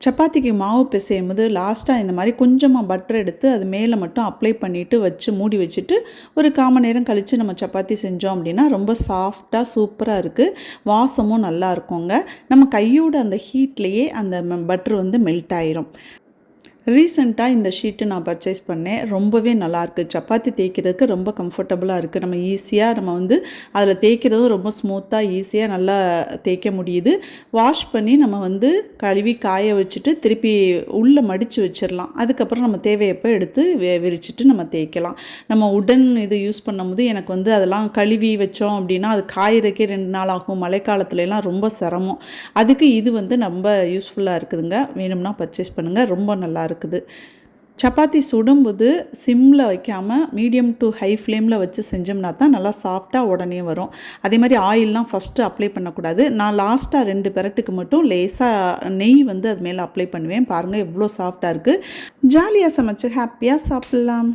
சப்பாத்திக்கு மாவு பிசையும்போது லாஸ்ட்டாக இந்த மாதிரி கொஞ்சமாக பட்டர் எடுத்து அது மேலே மட்டும் அப்ளை பண்ணிவிட்டு வச்சு மூடி வச்சுட்டு ஒரு 1/4 மணி நேரம் கழித்து நம்ம சப்பாத்தி செஞ்சோம் அப்படின்னா ரொம்ப சாஃப்டாக சூப்பராக இருக்குது. வாசமும் நல்லா இருக்குங்க. நம்ம கையோட அந்த ஹீட்லேயே அந்த பட்டர் வந்து மெல்ட் ஆயிரும். ரீசெண்டாக இந்த ஷீட்டு நான் பர்ச்சேஸ் பண்ணேன். ரொம்பவே நல்லாயிருக்கு. சப்பாத்தி தேய்க்கிறதுக்கு ரொம்ப கம்ஃபர்டபுளாக இருக்குது. நம்ம ஈஸியாக நம்ம வந்து அதில் தேய்க்கிறதும் ரொம்ப ஸ்மூத்தாக ஈஸியாக நல்லா தேய்க்க முடியுது. வாஷ் பண்ணி நம்ம வந்து கழுவி காய வச்சுட்டு திருப்பி உள்ளே மடித்து வச்சிடலாம். அதுக்கப்புறம் நம்ம தேவையப்போ எடுத்து விரிச்சிட்டு நம்ம தேய்க்கலாம். நம்ம உடன் இது யூஸ் பண்ணும்போது எனக்கு வந்து அதெல்லாம் கழுவி வச்சோம் அப்படின்னா அது காயறதுக்கே 2 நாள் ஆகும். மழைக்காலத்துலலாம் ரொம்ப சிரமம். அதுக்கு இது வந்து ரொம்ப யூஸ்ஃபுல்லாக இருக்குதுங்க. வேணும்னா பர்ச்சேஸ் பண்ணுங்கள். ரொம்ப நல்லாயிருக்கு. சப்பாத்தி சுடும்போது சிம்மில் வைக்காமல் மீடியம் டு ஹை ஃப்ளேமில் வச்சு செஞ்சோம்னா தான் நல்லா சாஃப்டாக உடனே வரும். அதே மாதிரி ஆயிலெலாம் ஃபஸ்ட்டு அப்ளை பண்ணக்கூடாது. நான் லாஸ்ட்டாக 2 பெரட்டுக்கு மட்டும் லேசாக நெய் வந்து அது மேலே அப்ளை பண்ணுவேன். பாருங்கள் எவ்வளோ சாஃப்டாக இருக்குது. ஜாலியாக சமைச்சு ஹாப்பியாக சாப்பிட்லாம்.